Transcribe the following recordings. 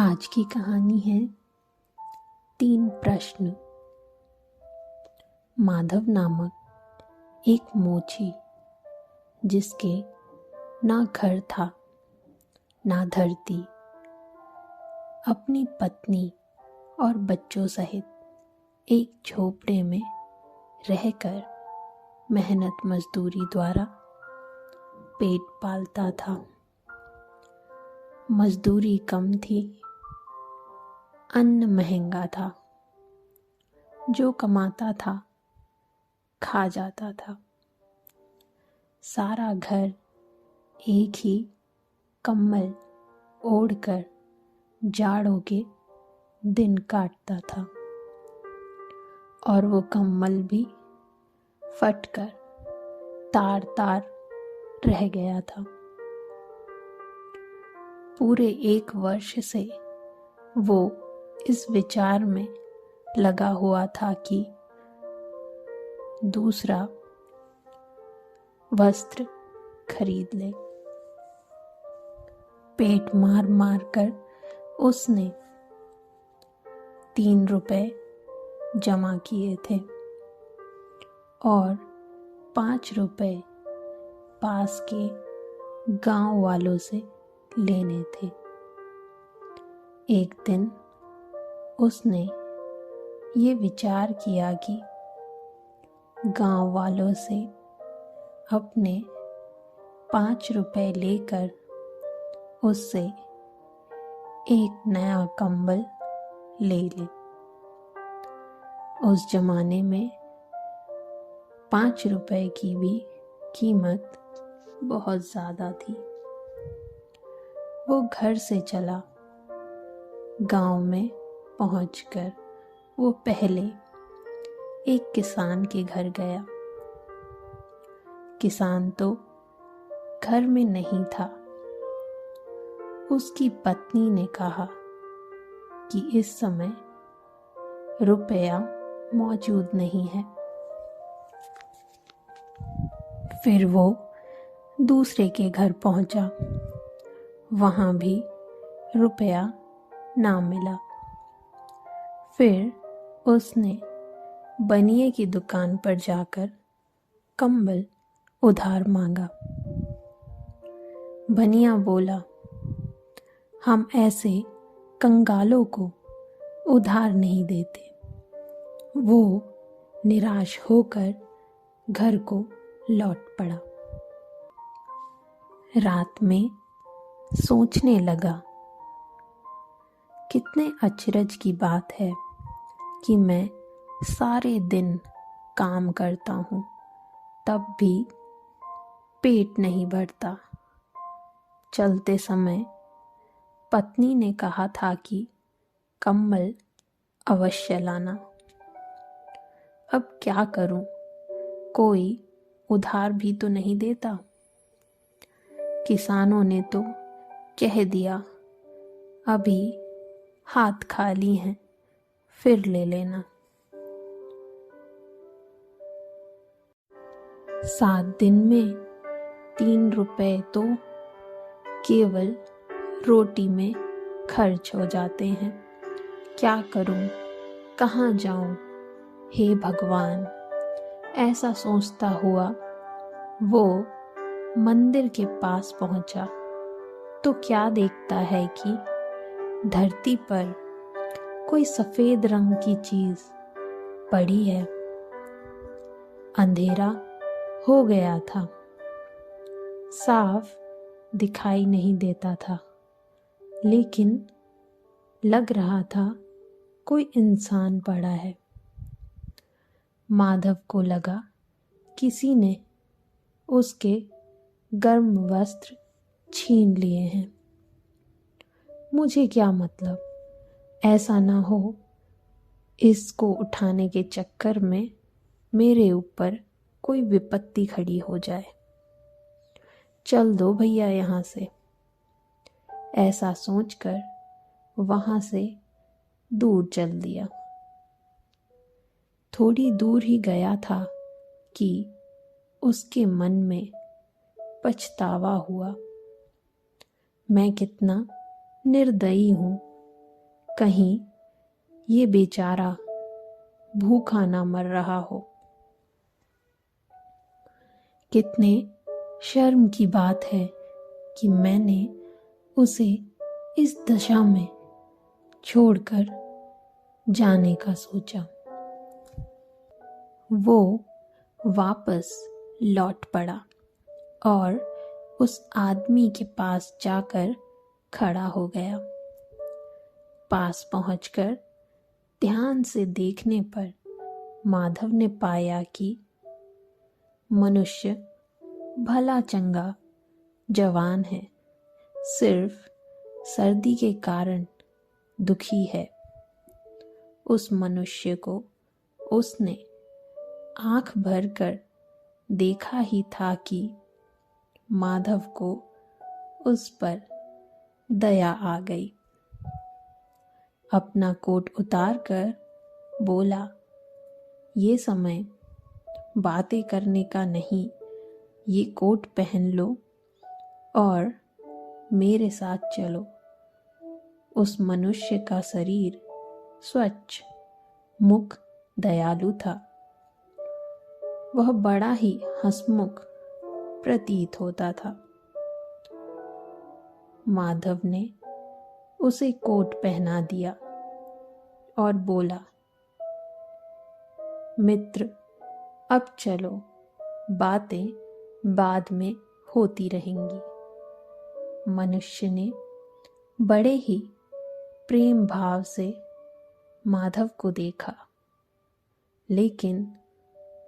आज की कहानी है 3 प्रश्न। माधव नामक एक मोची, जिसके ना घर था ना धरती, अपनी पत्नी और बच्चों सहित एक झोपड़े में रहकर मेहनत मजदूरी द्वारा पेट पालता था। मजदूरी कम थी, अन्न महंगा था, जो कमाता था खा जाता था। सारा घर एक ही कंबल ओढ़कर जाड़ों के दिन काटता था, और वो कंबल भी फटकर तार तार रह गया था। पूरे 1 वर्ष से वो इस विचार में लगा हुआ था कि दूसरा वस्त्र खरीद ले। पेट मार मार कर उसने 3 रुपए जमा किए थे और 5 रुपए पास के गांव वालों से लेने थे। एक दिन उसने ये विचार किया कि गांव वालों से अपने 5 रुपए लेकर उससे एक नया कंबल ले ले। उस जमाने में 5 रुपए की भी कीमत बहुत ज़्यादा थी। वो घर से चला। गांव में पहुंचकर वो पहले एक किसान के घर गया। किसान तो घर में नहीं था। उसकी पत्नी ने कहा कि इस समय रुपया मौजूद नहीं है। फिर वो दूसरे के घर पहुंचा। वहाँ भी रुपया ना मिला। फिर उसने बनिए की दुकान पर जाकर कंबल उधार मांगा। बनिया बोला, हम ऐसे कंगालों को उधार नहीं देते। वो निराश होकर घर को लौट पड़ा। रात में सोचने लगा, कितने अचरज की बात है कि मैं सारे दिन काम करता हूँ, तब भी पेट नहीं भरता। चलते समय पत्नी ने कहा था कि कंबल अवश्य लाना। अब क्या करूँ? कोई उधार भी तो नहीं देता। किसानों ने तो कह दिया, अभी हाथ खाली हैं, फिर ले लेना। 7 दिन में 3 रुपए तो केवल रोटी में खर्च हो जाते हैं। क्या करूं? कहाँ जाऊं? हे भगवान! ऐसा सोचता हुआ वो मंदिर के पास पहुंचा तो क्या देखता है कि धरती पर कोई सफेद रंग की चीज पड़ी है। अंधेरा हो गया था, साफ दिखाई नहीं देता था, लेकिन लग रहा था कोई इंसान पड़ा है। माधव को लगा किसी ने उसके गर्म वस्त्र छीन लिए हैं। मुझे क्या मतलब? ऐसा ना हो इसको उठाने के चक्कर में मेरे ऊपर कोई विपत्ति खड़ी हो जाए। चल दो भैया यहाँ से। ऐसा सोचकर वहाँ से दूर चल दिया। थोड़ी दूर ही गया था कि उसके मन में पछतावा हुआ। मैं कितना निर्दयी हूँ कहीं ये बेचारा भूखा ना मर रहा हो। कितने शर्म की बात है कि मैंने उसे इस दशा में छोड़कर जाने का सोचा। वो वापस लौट पड़ा और उस आदमी के पास जाकर खड़ा हो गया। पास पहुंचकर ध्यान से देखने पर माधव ने पाया कि मनुष्य भला चंगा जवान है, सिर्फ सर्दी के कारण दुखी है। उस मनुष्य को उसने आंख भर कर देखा ही था कि माधव को उस पर दया आ गई। अपना कोट उतार कर बोला, ये समय बातें करने का नहीं, ये कोट पहन लो और मेरे साथ चलो। उस मनुष्य का शरीर स्वच्छ, मुख दयालु था। वह बड़ा ही हंसमुख प्रतीत होता था। माधव ने उसे कोट पहना दिया और बोला, मित्र, अब चलो, बातें बाद में होती रहेंगी। मनुष्य ने बड़े ही प्रेम भाव से माधव को देखा, लेकिन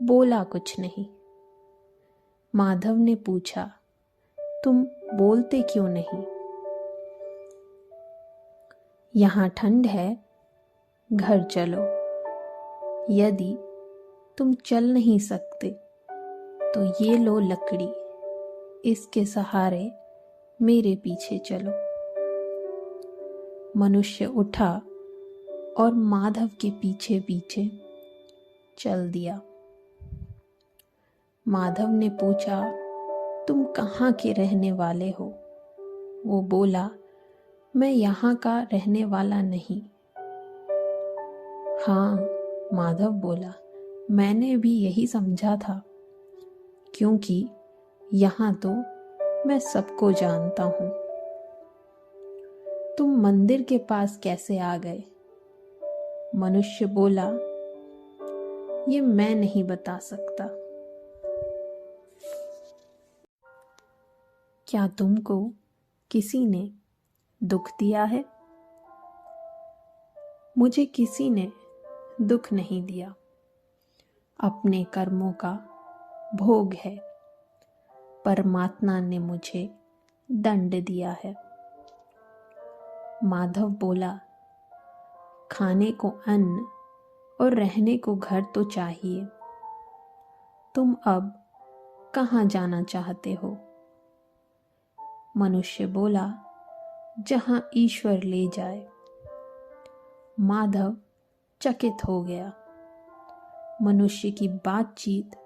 बोला कुछ नहीं। माधव ने पूछा, तुम बोलते क्यों नहीं? यहाँ ठंड है, घर चलो। यदि तुम चल नहीं सकते तो ये लो लकड़ी, इसके सहारे मेरे पीछे चलो। मनुष्य उठा और माधव के पीछे पीछे चल दिया। माधव ने पूछा, तुम कहाँ के रहने वाले हो? वो बोला, मैं यहाँ का रहने वाला नहीं। हाँ, माधव बोला, मैंने भी यही समझा था, क्योंकि यहाँ तो मैं सबको जानता हूँ। तुम मंदिर के पास कैसे आ गए? मनुष्य बोला, ये मैं नहीं बता सकता। क्या तुमको किसी ने दुख दिया है? मुझे किसी ने दुख नहीं दिया, अपने कर्मों का भोग है। परमात्मा ने मुझे दंड दिया है। माधव बोला, खाने को अन्न और रहने को घर तो चाहिए। तुम अब कहाँ जाना चाहते हो? मनुष्य बोला, जहाँ ईश्वर ले जाए। माधव चकित हो गया। मनुष्य की बातचीत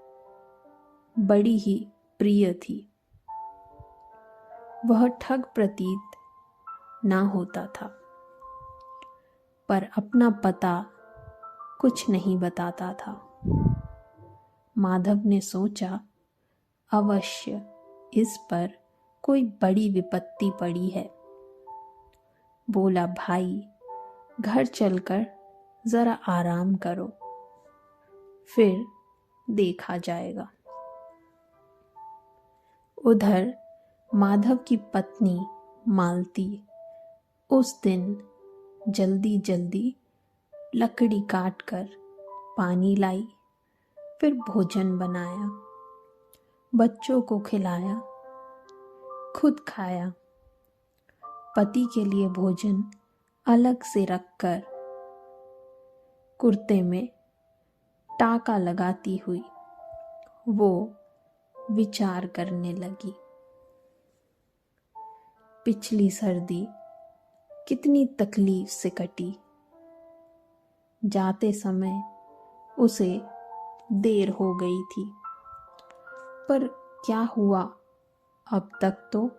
बड़ी ही प्रिय थी। वह ठग प्रतीत ना होता था, पर अपना पता कुछ नहीं बताता था। माधव ने सोचा, अवश्य इस पर कोई बड़ी विपत्ति पड़ी है। बोला, भाई, घर चलकर जरा आराम करो, फिर देखा जाएगा। उधर माधव की पत्नी मालती उस दिन जल्दी जल्दी लकड़ी काटकर पानी लाई, फिर भोजन बनाया, बच्चों को खिलाया, खुद खाया। पति के लिए भोजन अलग से रखकर कुर्ते में टाका लगाती हुई वो विचार करने लगी। पिछली सर्दी कितनी तकलीफ से कटी। जाते समय उसे देर हो गई थी, पर क्या हुआ, अब तक तो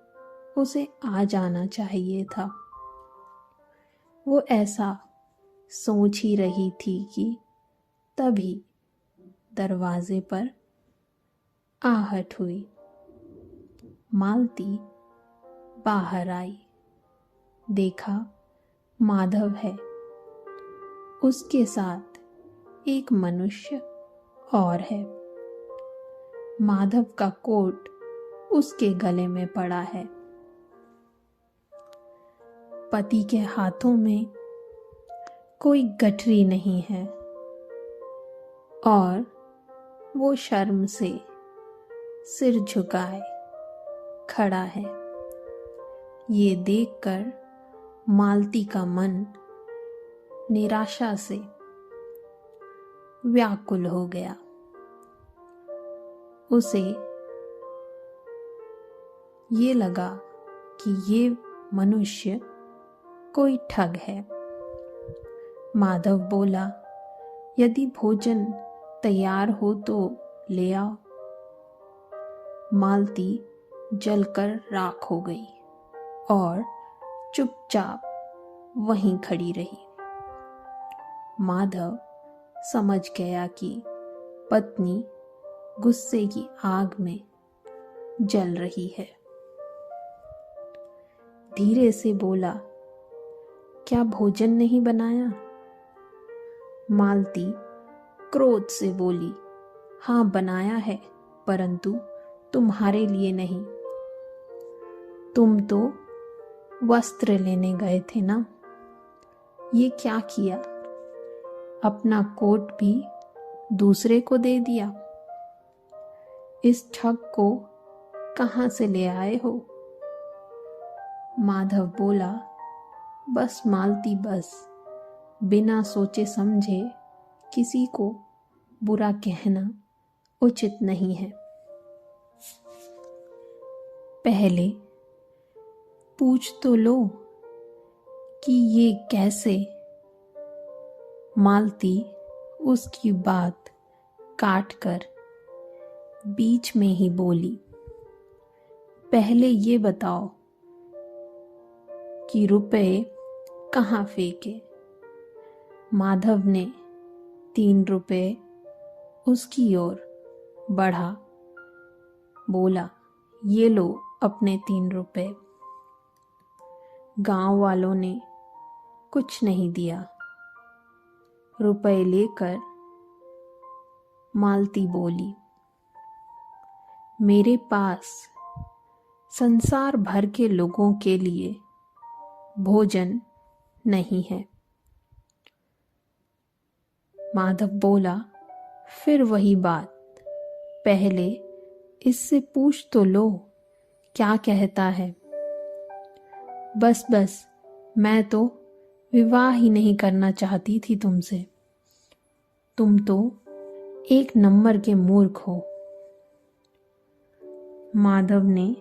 उसे आ जाना चाहिए था। वो ऐसा सोच ही रही थी कि तभी दरवाजे पर आहट हुई। मालती बाहर आई। देखा माधव है, उसके साथ एक मनुष्य और है। माधव का कोट उसके गले में पड़ा है। पति के हाथों में कोई गठरी नहीं है और वो शर्म से सिर झुकाए खड़ा है। ये देखकर मालती का मन निराशा से व्याकुल हो गया। उसे ये लगा कि ये मनुष्य कोई ठग है। माधव बोला, यदि भोजन तैयार हो तो ले आओ। मालती जलकर राख हो गई और चुपचाप वहीं खड़ी रही। माधव समझ गया कि पत्नी गुस्से की आग में जल रही है। धीरे से बोला, क्या भोजन नहीं बनाया? मालती क्रोध से बोली, हाँ बनाया है, परंतु तुम्हारे लिए नहीं। तुम तो वस्त्र लेने गए थे ना? ये क्या किया? अपना कोट भी दूसरे को दे दिया। इस ठग को कहाँ से ले आए हो? माधव बोला, बस मालती बस, बिना सोचे समझे किसी को बुरा कहना उचित नहीं है। पहले पूछ तो लो कि ये कैसे। मालती उसकी बात काटकर बीच में ही बोली, पहले ये बताओ कि रुपए कहाँ फेंके? माधव ने 3 रुपए उसकी ओर बढ़ा, बोला, ये लो अपने 3 रुपए। गांव वालों ने कुछ नहीं दिया। रुपए लेकर मालती बोली, मेरे पास संसार भर के लोगों के लिए भोजन नहीं है। माधव बोला, फिर वही बात, पहले इससे पूछ तो लो क्या कहता है। बस बस, मैं तो विवाह ही नहीं करना चाहती थी तुमसे। तुम तो 1 नंबर के मूर्ख हो। माधव ने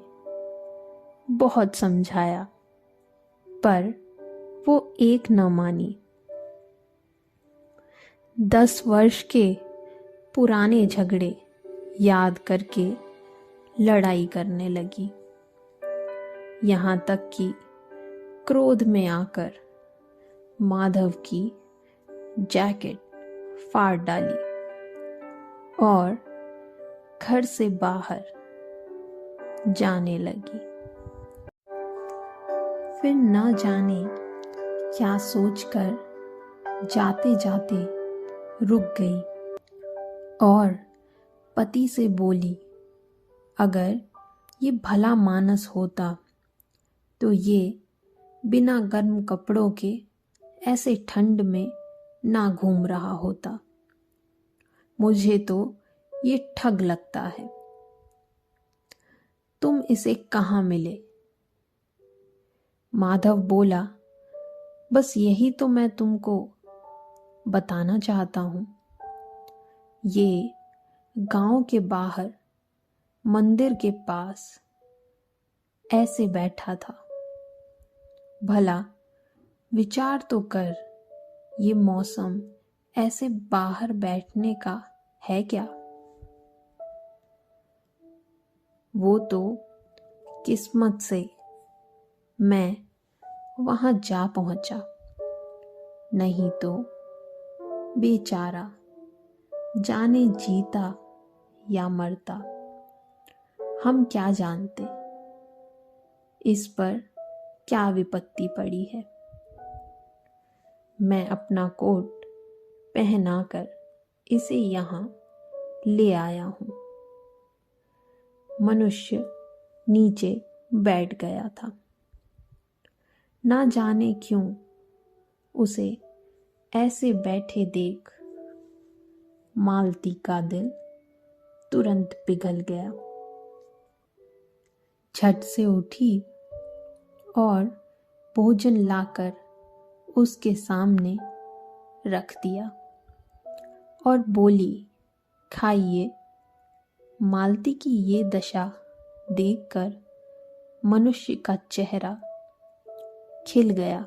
बहुत समझाया, पर वो एक न मानी। 10 वर्ष के पुराने झगड़े याद करके लड़ाई करने लगी। यहाँ तक कि क्रोध में आकर माधव की जैकेट फाड़ डाली और घर से बाहर जाने लगी। फिर न जाने क्या सोचकर जाते जाते रुक गई और पति से बोली, अगर ये भला मानस होता तो ये बिना गर्म कपड़ों के ऐसे ठंड में ना घूम रहा होता। मुझे तो ये ठग लगता है। तुम इसे कहाँ मिले? माधव बोला, बस यही तो मैं तुमको बताना चाहता हूँ। ये गांव के बाहर मंदिर के पास ऐसे बैठा था। भला विचार तो कर, ये मौसम ऐसे बाहर बैठने का है क्या? वो तो किस्मत से मैं वहां जा पहुंचा। नहीं तो बेचारा जाने जीता या मरता, हम क्या जानते इस पर क्या विपत्ति पड़ी है। मैं अपना कोट पहनाकर इसे यहाँ ले आया हूँ। मनुष्य नीचे बैठ गया था। ना जाने क्यों उसे ऐसे बैठे देख मालती का दिल तुरंत पिघल गया। झट से उठी और भोजन लाकर उसके सामने रख दिया और बोली, खाइए। मालती की ये दशा देखकर मनुष्य का चेहरा खिल गया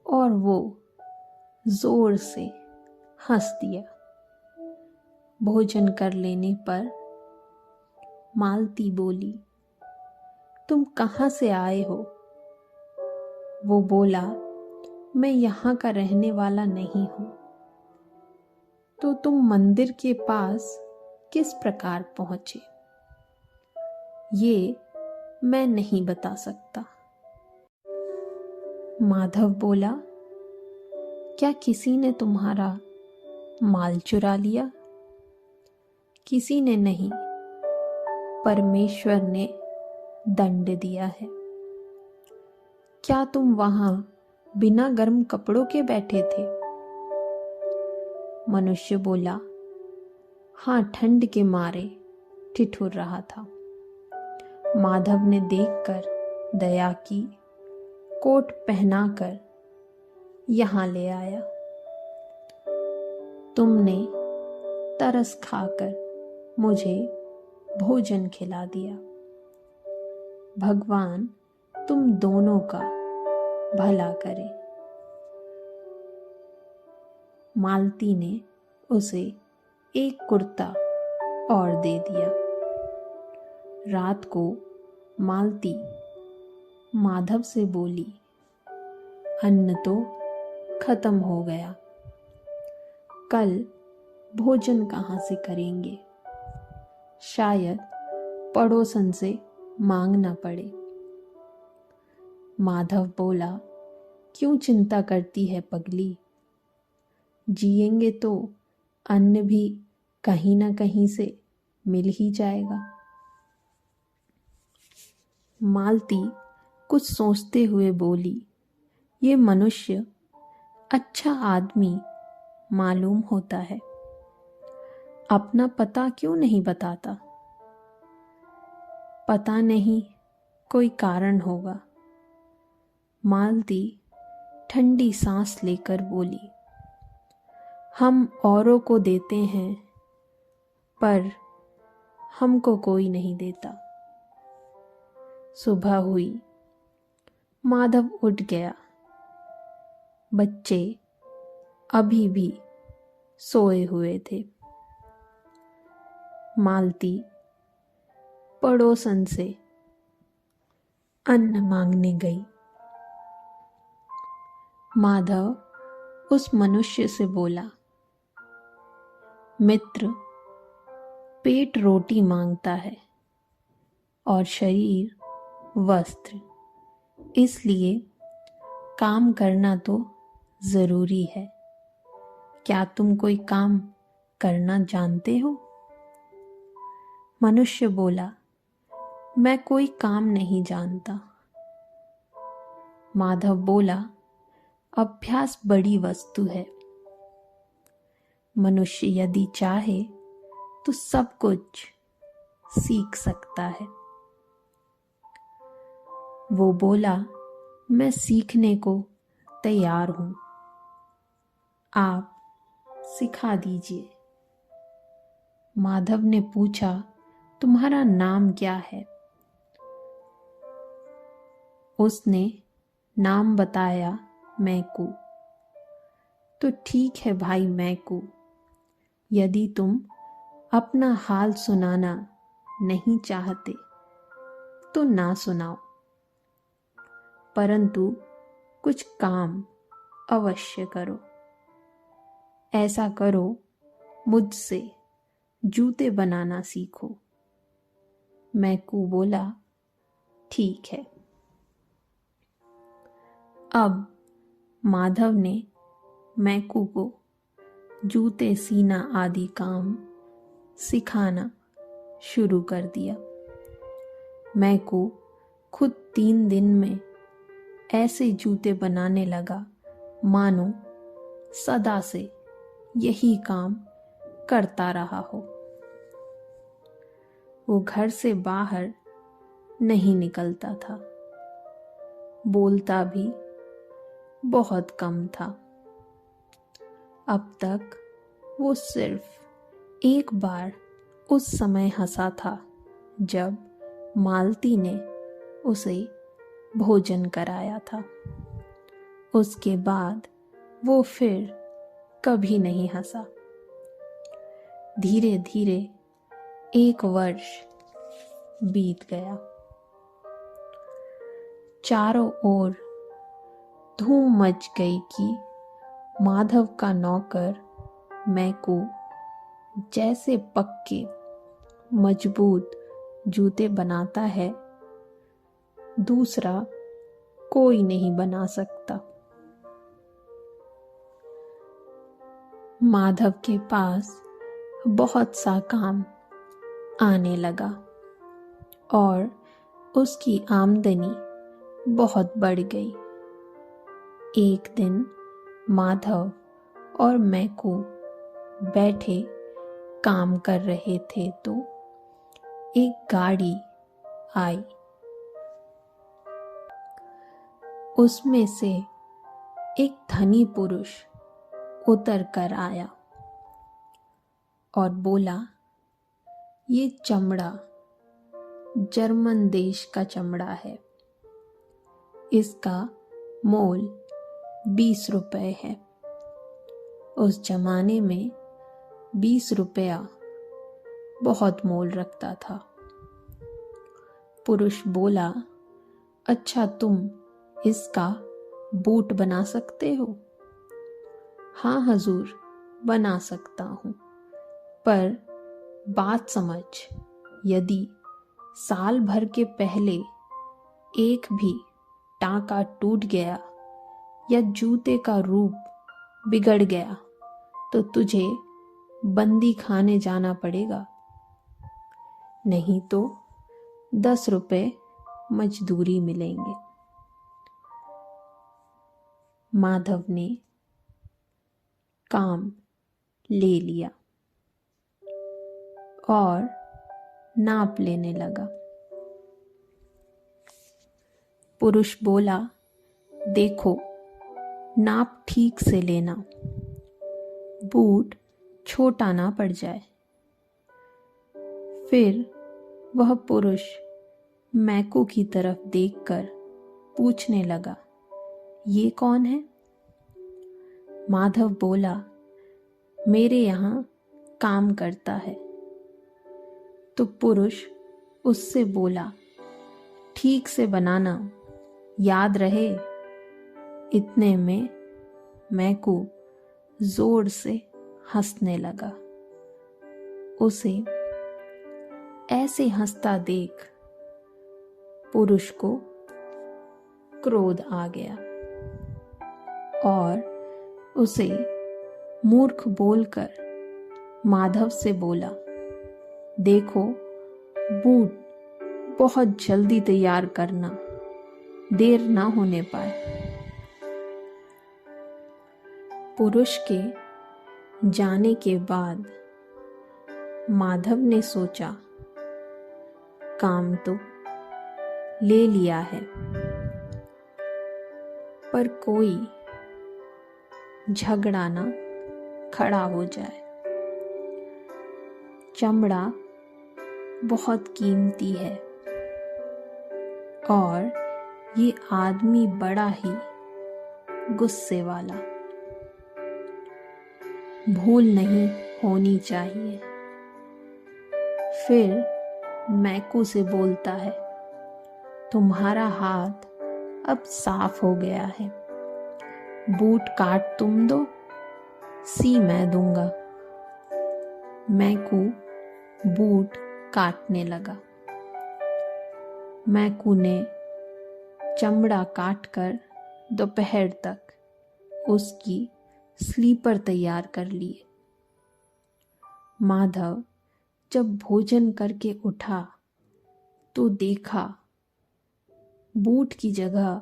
और वो जोर से हंस दिया। भोजन कर लेने पर मालती बोली, तुम कहाँ से आए हो? वो बोला, मैं यहाँ का रहने वाला नहीं हूँ। तो तुम मंदिर के पास किस प्रकार पहुँचे? ये मैं नहीं बता सकता। माधव बोला, क्या किसी ने तुम्हारा माल चुरा लिया? किसी ने नहीं, परमेश्वर ने दंड दिया है। क्या तुम वहां बिना गर्म कपड़ों के बैठे थे? मनुष्य बोला, हाँ, ठंड के मारे ठिठुर रहा था। माधव ने देखकर दया की, कोट पहनाकर यहाँ ले आया। तुमने तरस खाकर मुझे भोजन खिला दिया। भगवान तुम दोनों का भला करे। मालती ने उसे एक कुर्ता और दे दिया। रात को मालती माधव से बोली, अन्न तो खत्म हो गया, कल भोजन कहाँ से करेंगे? शायद पड़ोसन से मांगना पड़े। माधव बोला, क्यों चिंता करती है पगली? जिएंगे तो अन्न भी कहीं ना कहीं से मिल ही जाएगा। मालती कुछ सोचते हुए बोली, ये मनुष्य अच्छा आदमी मालूम होता है, अपना पता क्यों नहीं बताता? पता नहीं, कोई कारण होगा। मालती ठंडी सांस लेकर बोली, हम औरों को देते हैं पर हमको कोई नहीं देता। सुबह हुई, माधव उठ गया। बच्चे अभी भी सोए हुए थे। मालती पड़ोसन से अन्न मांगने गई। माधव उस मनुष्य से बोला, मित्र, पेट रोटी मांगता है और शरीर वस्त्र, इसलिए काम करना तो जरूरी है। क्या तुम कोई काम करना जानते हो? मनुष्य बोला, मैं कोई काम नहीं जानता। माधव बोला, अभ्यास बड़ी वस्तु है। मनुष्य यदि चाहे तो सब कुछ सीख सकता है। वो बोला, मैं सीखने को तैयार हूं, आप सिखा दीजिए। माधव ने पूछा, तुम्हारा नाम क्या है? उसने नाम बताया, मैकू। तो ठीक है भाई मैकू, यदि तुम अपना हाल सुनाना नहीं चाहते तो ना सुनाओ, परंतु कुछ काम अवश्य करो। ऐसा करो, मुझसे जूते बनाना सीखो। मैकू बोला, ठीक है। अब माधव ने मैकू को जूते सीना आदि काम सिखाना शुरू कर दिया। मैकू खुद 3 दिन में ऐसे जूते बनाने लगा मानो सदा से यही काम करता रहा हो। वो घर से बाहर नहीं निकलता था, बोलता भी बहुत कम था। अब तक वो सिर्फ एक बार उस समय हंसा था जब मालती ने उसे भोजन कराया था। उसके बाद वो फिर कभी नहीं हंसा। धीरे धीरे 1 वर्ष बीत गया। चारों ओर धूम मच गई कि माधव का नौकर मैकू जैसे पक्के मजबूत जूते बनाता है, दूसरा कोई नहीं बना सकता। माधव के पास बहुत सा काम आने लगा और उसकी आमदनी बहुत बढ़ गई। एक दिन माधव और मैकू बैठे काम कर रहे थे तो एक गाड़ी आई। उसमें से एक धनी पुरुष उतर कर आया और बोला, ये चमड़ा जर्मन देश का चमड़ा है। इसका मोल 20 रुपए है। उस जमाने में 20 रुपया बहुत मोल रखता था। पुरुष बोला, अच्छा तुम इसका बूट बना सकते हो? हाँ हजूर, बना सकता हूँ, पर बात समझ, यदि साल भर के पहले एक भी टाँका टूट गया या जूते का रूप बिगड़ गया तो तुझे बंदी खाने जाना पड़ेगा, नहीं तो 10 रुपए मजदूरी मिलेंगे। माधव ने काम ले लिया और नाप लेने लगा। पुरुष बोला, देखो नाप ठीक से लेना, बूट छोटा ना पड़ जाए। फिर वह पुरुष मैकू की तरफ देखकर पूछने लगा, ये कौन है? माधव बोला, मेरे यहाँ काम करता है। तो पुरुष उससे बोला, ठीक से बनाना, याद रहे। इतने में मैकू जोर से हंसने लगा। उसे ऐसे हंसता देख पुरुष को क्रोध आ गया और उसे मूर्ख बोलकर माधव से बोला, देखो बूट बहुत जल्दी तैयार करना, देर ना होने पाए। पुरुष के जाने के बाद माधव ने सोचा, काम तो ले लिया है, पर कोई झगड़ा ना खड़ा हो जाए। चमड़ा बहुत कीमती है और ये आदमी बड़ा ही गुस्से वाला, भूल नहीं होनी चाहिए। फिर मैकू से बोलता है, तुम्हारा हाथ अब साफ हो गया है, बूट काट तुम दो, सी मैं दूंगा। मैकू बूट काटने लगा। मैकू ने चमड़ा काटकर दोपहर तक उसकी स्लीपर तैयार कर लिए। माधव जब भोजन करके उठा तो देखा बूट की जगह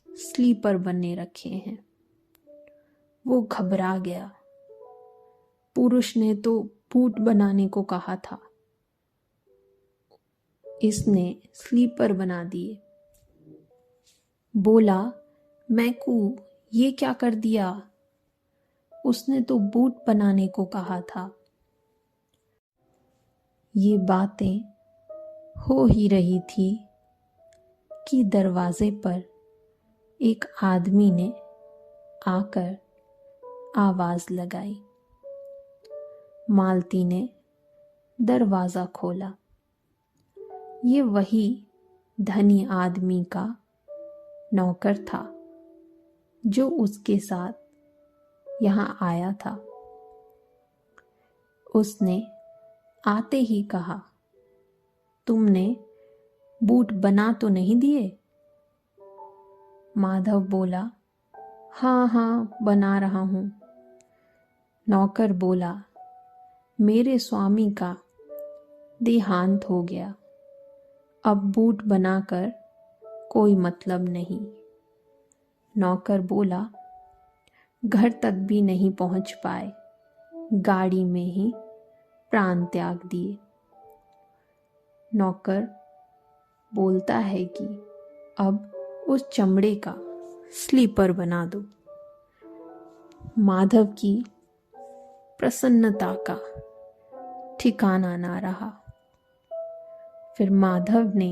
स्लीपर बने रखे हैं। वो घबरा गया। पुरुष ने तो बूट बनाने को कहा था, इसने स्लीपर बना दिए। बोला, मैकू ये क्या कर दिया? उसने तो बूट बनाने को कहा था। ये बातें हो ही रही थी कि दरवाजे पर एक आदमी ने आकर आवाज लगाई। मालती ने दरवाजा खोला। ये वही धनी आदमी का नौकर था जो उसके साथ यहाँ आया था। उसने आते ही कहा, तुमने बूट बना तो नहीं दिए? माधव बोला, हाँ हाँ बना रहा हूँ। नौकर बोला, मेरे स्वामी का देहांत हो गया, अब बूट बनाकर कोई मतलब नहीं। नौकर बोला, घर तक भी नहीं पहुंच पाए, गाड़ी में ही प्राण त्याग दिए। नौकर बोलता है कि अब उस चमड़े का स्लीपर बना दो। माधव की प्रसन्नता का ठिकाना ना रहा। फिर माधव ने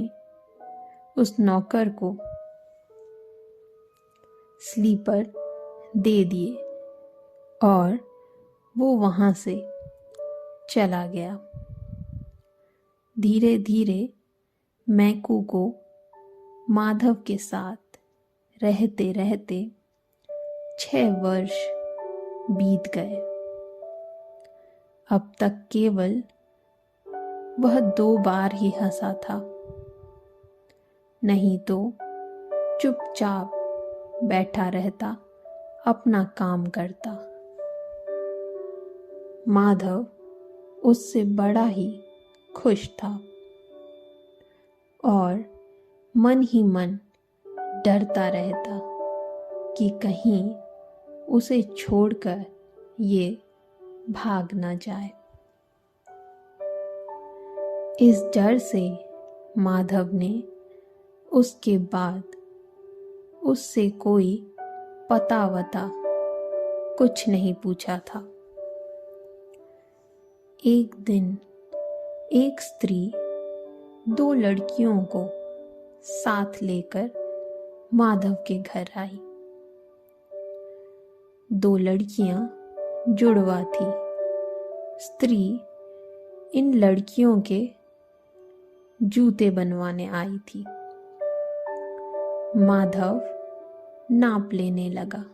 उस नौकर को स्लीपर दे दिए और वो वहां से चला गया। धीरे धीरे मैकू को माधव के साथ रहते रहते 6 वर्ष बीत गए। अब तक केवल वह 2 बार ही हंसा था, नहीं तो चुपचाप बैठा रहता, अपना काम करता। माधव उससे बड़ा ही खुश था और मन ही मन डरता रहता कि कहीं उसे छोड़कर ये भाग न जाए। इस डर से माधव ने उसके बाद उससे कोई पता वता कुछ नहीं पूछा था। एक दिन एक स्त्री 2 लड़कियों को साथ लेकर माधव के घर आई। 2 लड़कियां जुड़वा थी। स्त्री इन लड़कियों के जूते बनवाने आई थी। माधव नाप लेने लगा।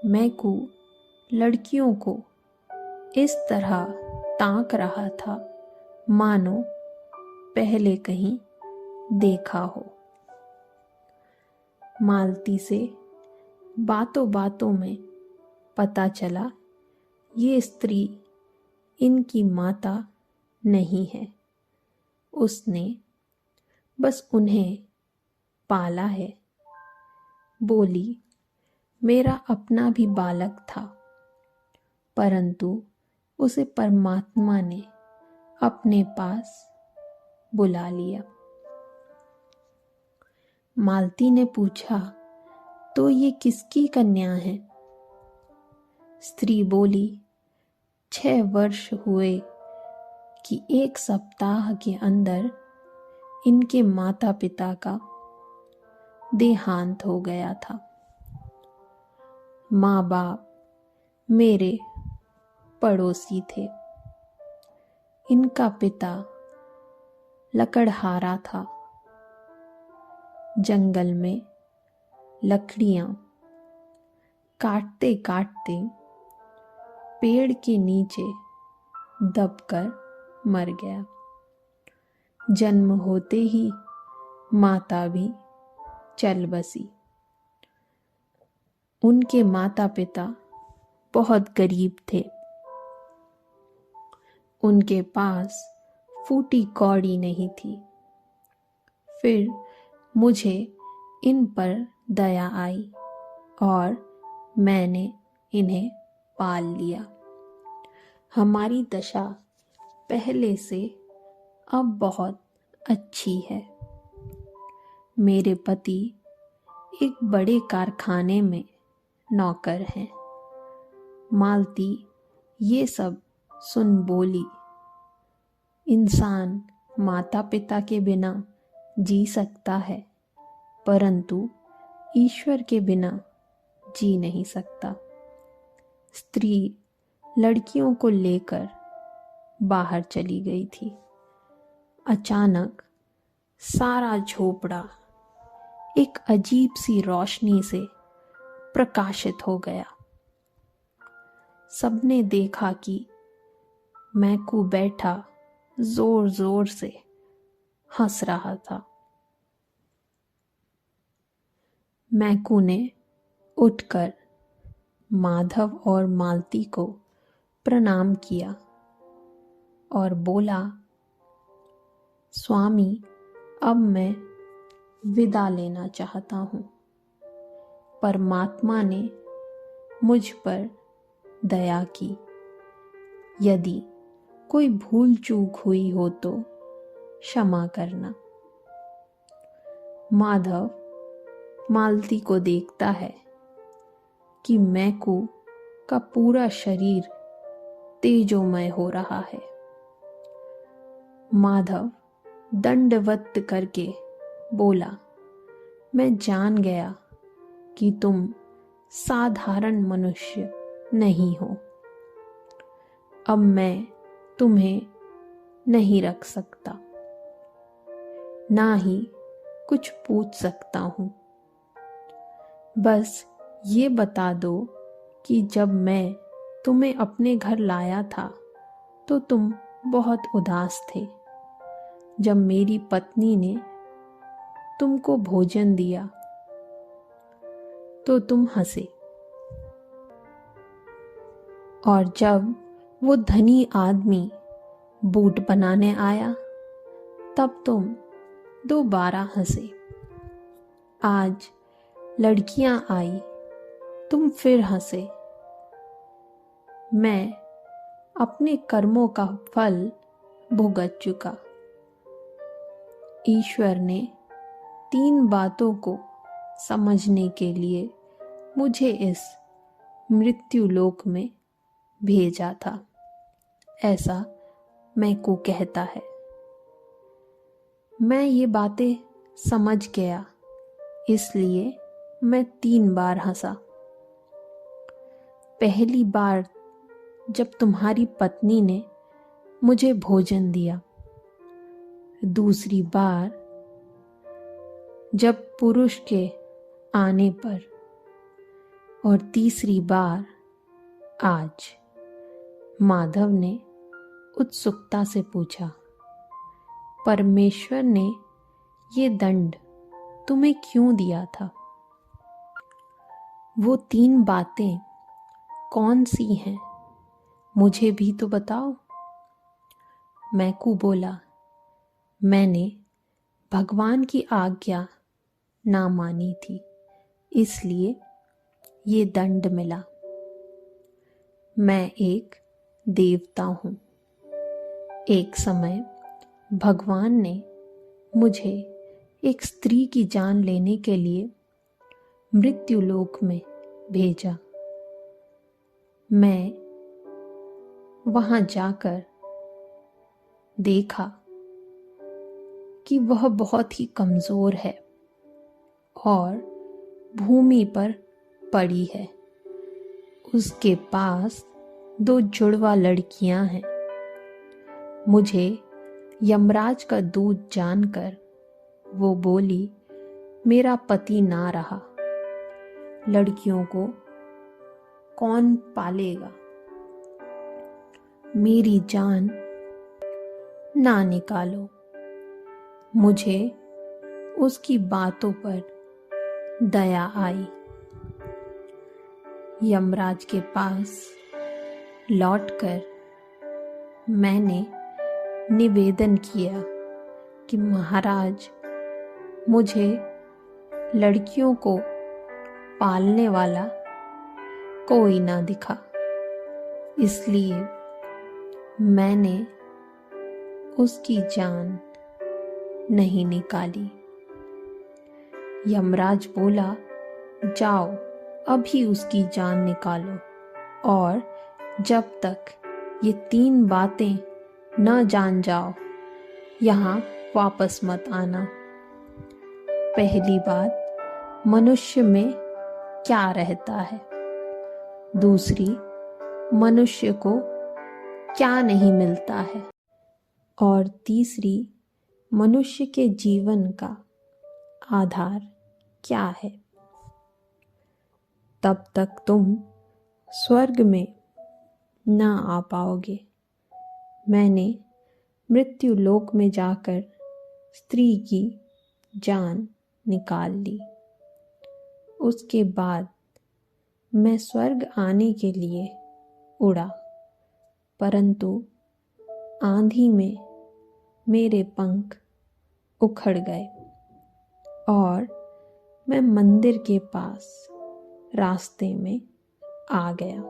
मैकू लड़कियों को इस तरह ताक रहा था मानो पहले कहीं देखा हो। मालती से बातों बातों में पता चला ये स्त्री इनकी माता नहीं है, उसने बस उन्हें पाला है। बोली, मेरा अपना भी बालक था, परंतु उसे परमात्मा ने अपने पास बुला लिया। मालती ने पूछा, तो ये किसकी कन्या है? स्त्री बोली, 6 वर्ष हुए कि 1 सप्ताह के अंदर इनके माता पिता का देहांत हो गया था। माँ बाप मेरे पड़ोसी थे। इनका पिता लकड़हारा था। जंगल में लकड़ियाँ काटते काटते पेड़ के नीचे दबकर मर गया। जन्म होते ही माता भी चल बसी। उनके माता पिता बहुत गरीब थे। उनके पास फूटी कौड़ी नहीं थी। फिर मुझे इन पर दया आई और मैंने इन्हें पाल लिया। हमारी दशा पहले से अब बहुत अच्छी है। मेरे पति एक बड़े कारखाने में नौकर हैं। मालती ये सब सुन बोली, इंसान माता पिता के बिना जी सकता है, परंतु ईश्वर के बिना जी नहीं सकता। स्त्री लड़कियों को लेकर बाहर चली गई थी। अचानक सारा झोपड़ा एक अजीब सी रोशनी से प्रकाशित हो गया। सबने देखा कि मैकू बैठा जोर जोर से हंस रहा था। मैकू ने उठकर माधव और मालती को प्रणाम किया और बोला, स्वामी, अब मैं विदा लेना चाहता हूँ। परमात्मा ने मुझ पर दया की। यदि कोई भूल चूक हुई हो तो क्षमा करना। माधव मालती को देखता है कि मैकू का पूरा शरीर तेजोमय हो रहा है। माधव दंडवत करके बोला, मैं जान गया कि तुम साधारण मनुष्य नहीं हो। अब मैं तुम्हें नहीं रख सकता, ना ही कुछ पूछ सकता हूँ। बस ये बता दो कि जब मैं तुम्हें अपने घर लाया था तो तुम बहुत उदास थे। जब मेरी पत्नी ने तुमको भोजन दिया तो तुम हंसे, और जब वो धनी आदमी बूट बनाने आया तब तुम दोबारा हंसे। आज लड़कियां आई, तुम फिर हंसे। मैं अपने कर्मों का फल भुगत चुका। ईश्वर ने 3 बातों को समझने के लिए मुझे इस मृत्यु लोक में भेजा था, ऐसा मैकू कहता है। मैं ये बातें समझ गया, इसलिए मैं 3 बार हंसा। पहली बार जब तुम्हारी पत्नी ने मुझे भोजन दिया, दूसरी बार जब पुरुष के आने पर, और तीसरी बार आज। माधव ने उत्सुकता से पूछा, परमेश्वर ने ये दंड तुम्हें क्यों दिया था? वो 3 बातें कौन सी हैं, मुझे भी तो बताओ। मैकू बोला, मैंने भगवान की आज्ञा ना मानी थी, इसलिए ये दंड मिला। मैं एक देवता हूँ। एक समय भगवान ने मुझे एक स्त्री की जान लेने के लिए मृत्युलोक में भेजा। मैं वहां जाकर देखा कि वह बहुत ही कमजोर है और भूमि पर पड़ी है। उसके पास 2 जुड़वा लड़कियां हैं। मुझे यमराज का दूत जानकर वो बोली, मेरा पति ना रहा। लड़कियों को कौन पालेगा? मेरी जान ना निकालो। मुझे उसकी बातों पर दया आई। यमराज के पास लौटकर मैंने निवेदन किया कि महाराज, मुझे लड़कियों को पालने वाला कोई ना दिखा, इसलिए मैंने उसकी जान नहीं निकाली। यमराज बोला, जाओ अभी उसकी जान निकालो, और जब तक ये 3 बातें न जान जाओ यहाँ वापस मत आना। पहली बात, मनुष्य में क्या रहता है। दूसरी, मनुष्य को क्या नहीं मिलता है। और तीसरी, मनुष्य के जीवन का आधार क्या है। तब तक तुम स्वर्ग में ना आ पाओगे। मैंने मृत्यु लोक में जाकर स्त्री की जान निकाल ली। उसके बाद मैं स्वर्ग आने के लिए उड़ा, परंतु आंधी में मेरे पंख उखड़ गए और मैं मंदिर के पास रास्ते में आ गया।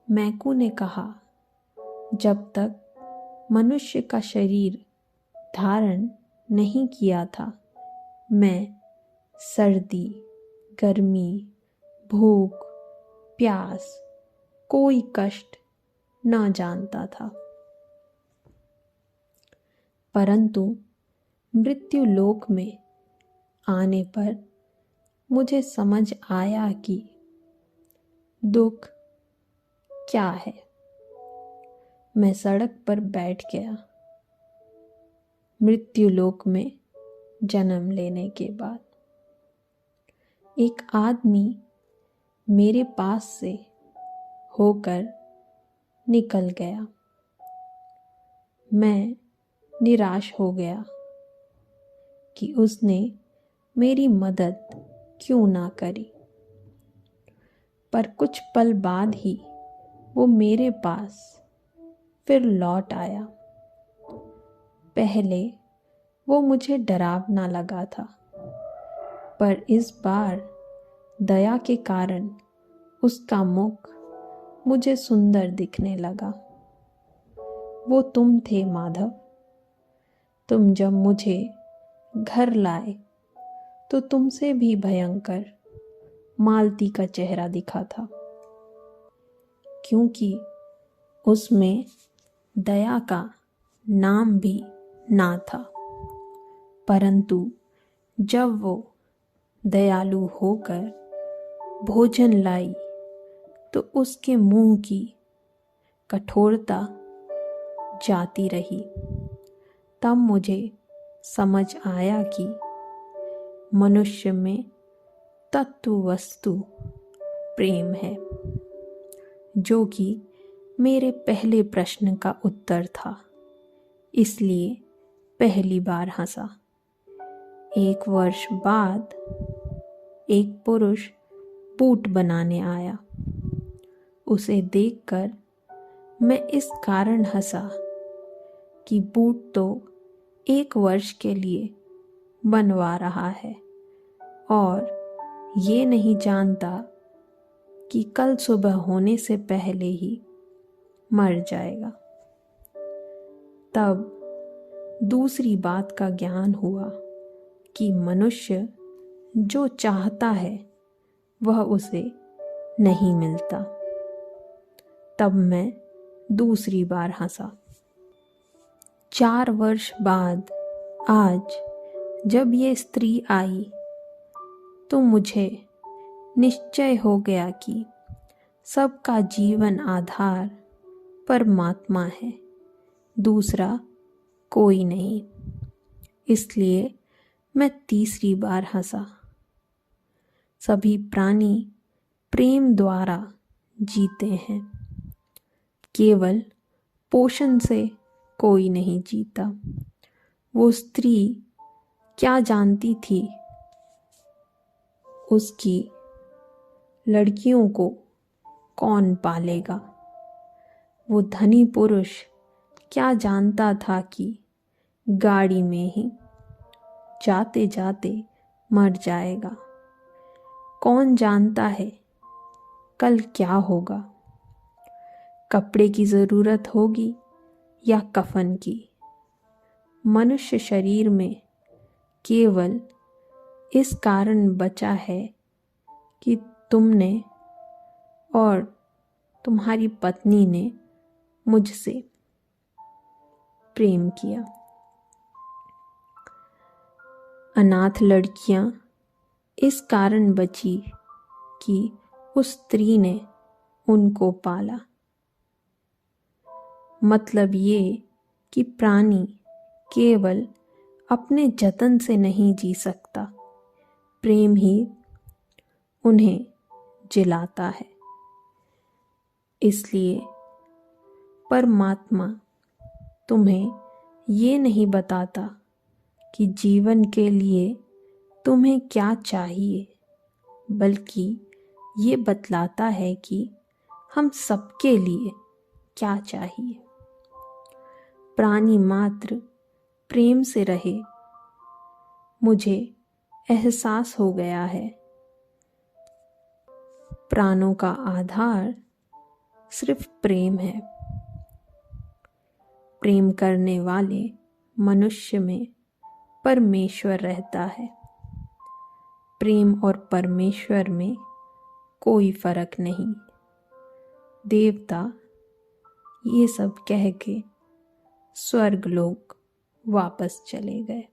मैकू ने कहा, जब तक मनुष्य का शरीर धारण नहीं किया था, मैं सर्दी, गर्मी, भूख, प्यास, कोई कष्ट न जानता था। परंतु मृत्यु लोक में आने पर मुझे समझ आया कि दुख क्या है। मैं सड़क पर बैठ गया। मृत्यु लोक में जन्म लेने के बाद एक आदमी मेरे पास से होकर निकल गया। मैं निराश हो गया कि उसने मेरी मदद क्यों ना करी। पर कुछ पल बाद ही वो मेरे पास फिर लौट आया। पहले वो मुझे डरावना लगा था, पर इस बार दया के कारण उसका मुख मुझे सुंदर दिखने लगा। वो तुम थे माधव। तुम जब मुझे घर लाए तो तुमसे भी भयंकर मालती का चेहरा दिखा था, क्योंकि उसमें दया का नाम भी ना था। परंतु जब वो दयालु होकर भोजन लाई तो उसके मुंह की कठोरता जाती रही। तब मुझे समझ आया कि मनुष्य में तत्व वस्तु प्रेम है, जो कि मेरे पहले प्रश्न का उत्तर था। इसलिए पहली बार हंसा। 1 वर्ष बाद एक पुरुष बूट बनाने आया। उसे देखकर मैं इस कारण हंसा कि बूट तो 1 वर्ष के लिए बनवा रहा है और ये नहीं जानता कि कल सुबह होने से पहले ही मर जाएगा। तब दूसरी बात का ज्ञान हुआ कि मनुष्य जो चाहता है वह उसे नहीं मिलता। तब मैं दूसरी बार हंसा। 4 वर्ष बाद आज जब ये स्त्री आई तो मुझे निश्चय हो गया कि सबका जीवन आधार परमात्मा है, दूसरा कोई नहीं। इसलिए मैं तीसरी बार हंसा। सभी प्राणी प्रेम द्वारा जीते हैं। केवल पोषण से कोई नहीं जीता। वो स्त्री क्या जानती थी उसकी लड़कियों को कौन पालेगा। वो धनी पुरुष क्या जानता था कि गाड़ी में ही जाते जाते मर जाएगा। कौन जानता है कल क्या होगा, कपड़े की ज़रूरत होगी या कफन की। मनुष्य शरीर में केवल इस कारण बचा है कि तुमने और तुम्हारी पत्नी ने मुझसे प्रेम किया। अनाथ लड़कियां इस कारण बची कि उस स्त्री ने उनको पाला। मतलब ये कि प्राणी केवल अपने जतन से नहीं जी सकता, प्रेम ही उन्हें जिलाता है। इसलिए परमात्मा तुम्हें ये नहीं बताता कि जीवन के लिए तुम्हें क्या चाहिए, बल्कि ये बतलाता है कि हम सबके लिए क्या चाहिए। प्राणी मात्र प्रेम से रहे। मुझे एहसास हो गया है प्राणों का आधार सिर्फ प्रेम है। प्रेम करने वाले मनुष्य में परमेश्वर रहता है। प्रेम और परमेश्वर में कोई फर्क नहीं। देवता ये सब कह के स्वर्ग लोक वापस चले गए।